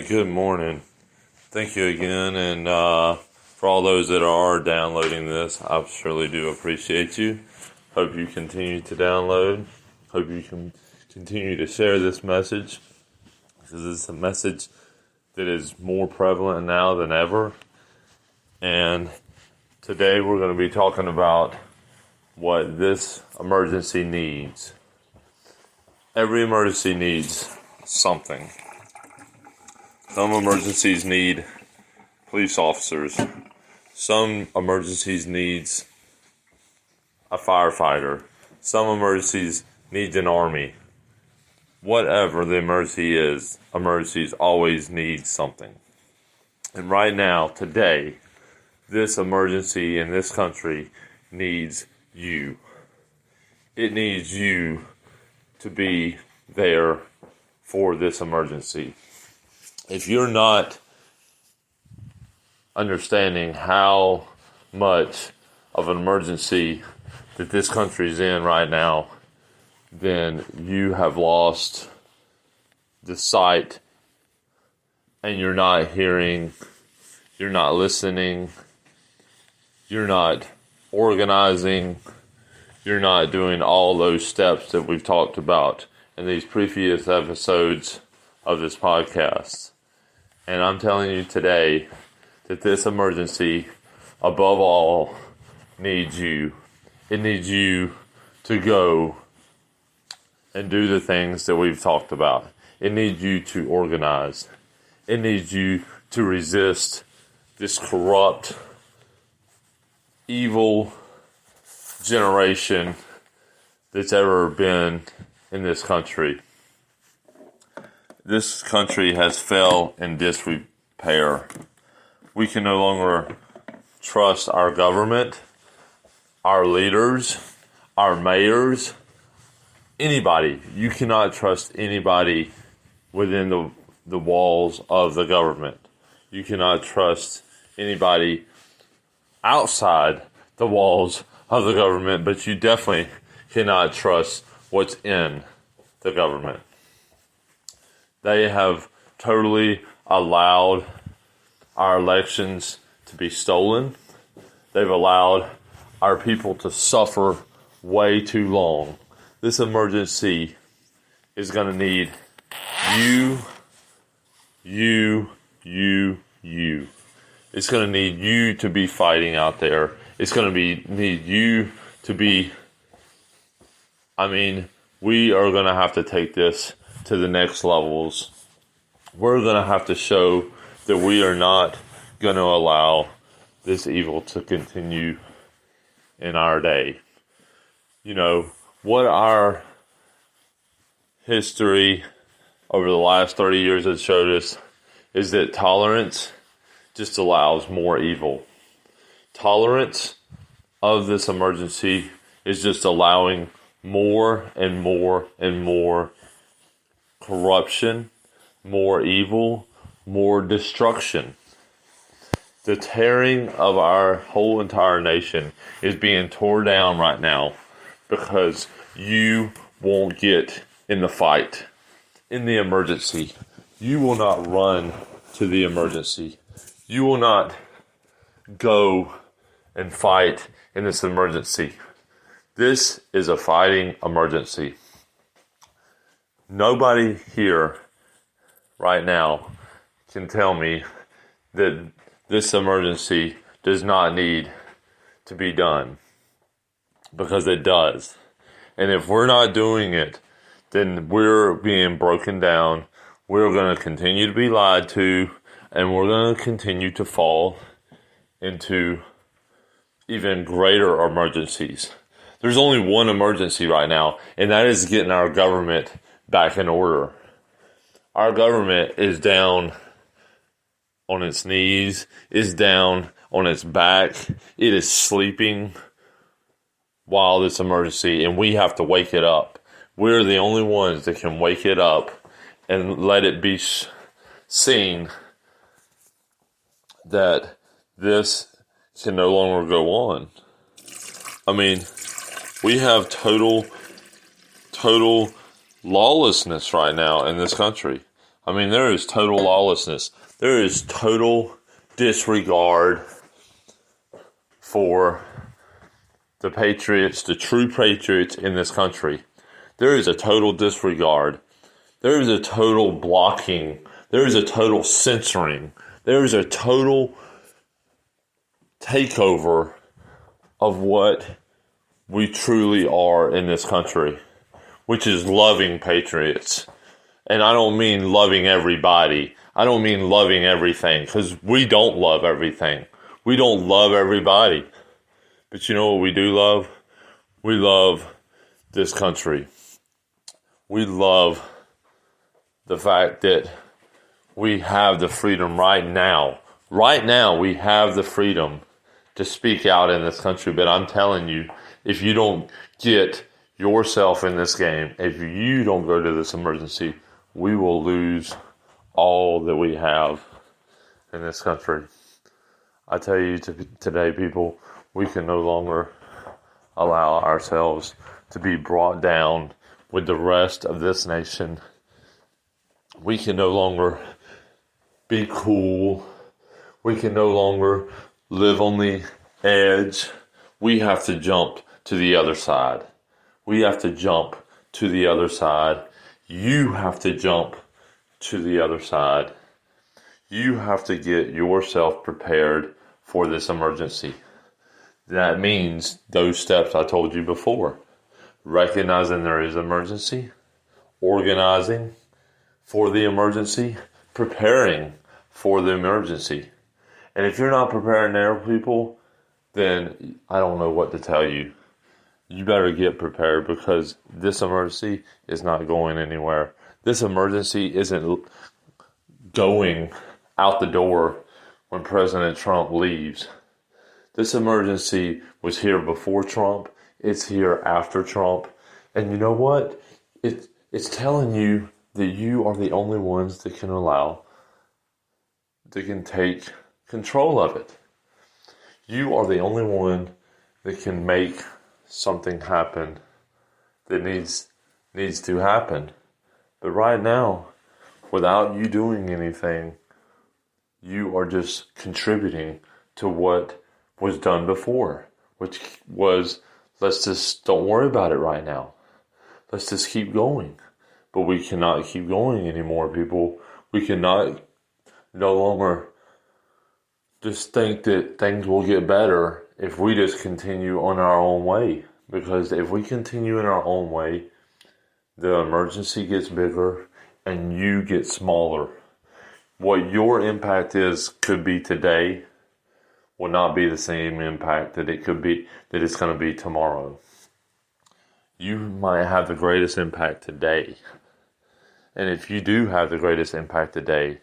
Hey, good morning. Thank you again, and for all those that are downloading this, I surely do appreciate you. Hope you continue to download. Hope you can continue to share this message, because it's a message that is more prevalent now than ever. And today we're going to be talking about what this emergency needs. Every emergency needs something. Some emergencies need police officers. Some emergencies needs a firefighter. Some emergencies needs an army. Whatever the emergency is, emergencies always need something. And right now, today, this emergency in this country needs you. It needs you to be there for this emergency. If you're not understanding how much of an emergency that this country is in right now, then you have lost the sight, and you're not hearing, you're not listening, you're not organizing, you're not doing all those steps that we've talked about in these previous episodes of this podcast. And I'm telling you today that this emergency, above all, needs you. It needs you to go and do the things that we've talked about. It needs you to organize. It needs you to resist this corrupt, evil generation that's ever been in this country. This country has fell in disrepair. We can no longer trust our government, our leaders, our mayors, anybody. You cannot trust anybody within the walls of the government. You cannot trust anybody outside the walls of the government, but you definitely cannot trust what's in the government. They have totally allowed our elections to be stolen. They've allowed our people to suffer way too long. This emergency is going to need you. It's going to need you to be fighting out there. It's going to need you to be, we are going to have to take this to the next levels. We're going to have to show that we are not going to allow this evil to continue in our day. You know, what our history over the last 30 years has showed us is that tolerance just allows more evil. Tolerance of this emergency is just allowing more and more and more corruption, more evil, more destruction. The tearing of our whole entire nation is being torn down right now because you won't get in the fight, in the emergency. You will not run to the emergency. You will not go and fight in this emergency. This is a fighting emergency. Nobody here right now can tell me that this emergency does not need to be done, because it does. And if we're not doing it, then we're being broken down. We're going to continue to be lied to, and we're going to continue to fall into even greater emergencies. There's only one emergency right now, and that is getting our government back in order. Our government is down on its knees, is down on its back. It is sleeping while this emergency, and we have to wake it up. We're the only ones that can wake it up and let it be seen that this can no longer go on. We have total lawlessness right now in this country. I mean, there is total lawlessness. There is total disregard for the patriots, the true patriots in this country. There is a total disregard. There is a total blocking. There is a total censoring. There is a total takeover of what we truly are in this country, which is loving patriots. And I don't mean loving everybody. I don't mean loving everything, because we don't love everything. We don't love everybody. But you know what we do love? We love this country. We love the fact that we have the freedom right now. Right now, we have the freedom to speak out in this country. But I'm telling you, if you don't get yourself in this game, if you don't go to this emergency, we will lose all that we have in this country. I tell you today, people, we can no longer allow ourselves to be brought down with the rest of this nation. We can no longer be cool. We can no longer live on the edge. We have to jump to the other side. We have to jump to the other side. You have to jump to the other side. You have to get yourself prepared for this emergency. That means those steps I told you before. Recognizing there is an emergency, organizing for the emergency, preparing for the emergency. And if you're not preparing now, people, then I don't know what to tell you. You better get prepared, because this emergency is not going anywhere. This emergency isn't going out the door when President Trump leaves. This emergency was here before Trump. It's here after Trump. And you know what? It's telling you that you are the only ones that can take control of it. You are the only one that can make something happen that needs to happen. But right now, without you doing anything, you are just contributing to what was done before, which was, let's just don't worry about it right now. Let's just keep going. But we cannot keep going anymore, people. We cannot no longer just think that things will get better if we just continue on our own way. Because if we continue in our own way, the emergency gets bigger and you get smaller. What your impact could be today will not be the same impact that it's going to be tomorrow. You might have the greatest impact today. And if you do have the greatest impact today,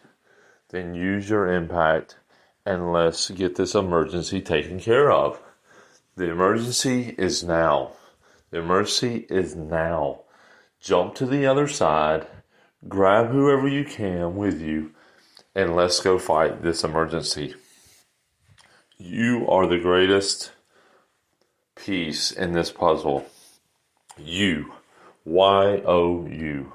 then use your impact and let's get this emergency taken care of. The emergency is now. The emergency is now. Jump to the other side, grab whoever you can with you, and let's go fight this emergency. You are the greatest piece in this puzzle. You. Y-O-U.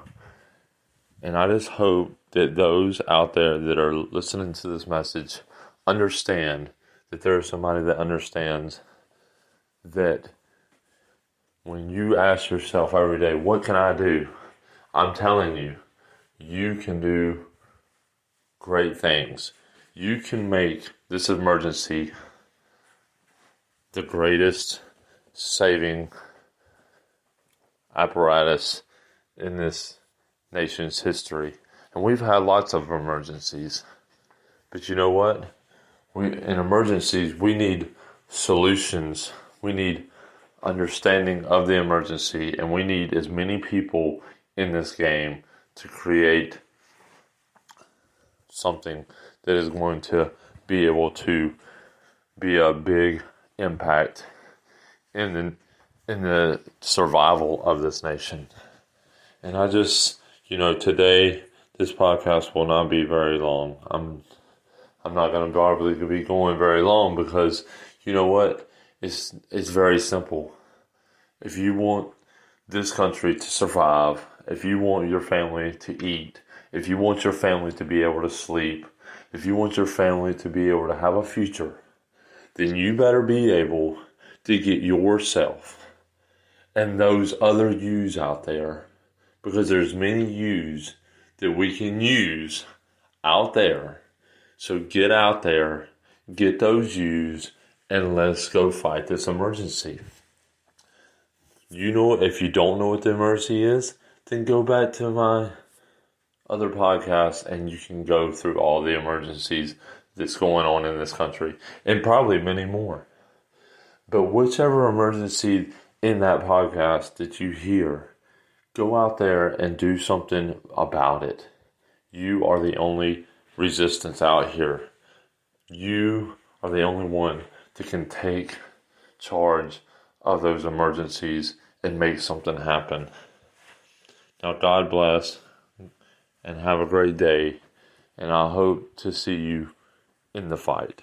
And I just hope that those out there that are listening to this message understand that there is somebody that understands that when you ask yourself every day, what can I do? I'm telling you, you can do great things. You can make this emergency the greatest saving apparatus in this nation's history. And we've had lots of emergencies. But you know what? In emergencies, we need solutions. We need understanding of the emergency. And we need as many people in this game to create something that is going to be able to be a big impact in the survival of this nation. And I just, today, this podcast will not be very long. I'm not going to probably be going very long because, you know what? It's very simple. If you want this country to survive, if you want your family to eat, if you want your family to be able to sleep, if you want your family to be able to have a future, then you better be able to get yourself and those other yous out there, because there's many yous that we can use out there. So get out there, get those yous, and let's go fight this emergency. You know, if you don't know what the emergency is, then go back to my other podcasts and you can go through all the emergencies that's going on in this country, and probably many more. But whichever emergency in that podcast that you hear, go out there and do something about it. You are the only resistance out here. You are the only one that can take charge of those emergencies and make something happen. Now, God bless and have a great day, and I hope to see you in the fight.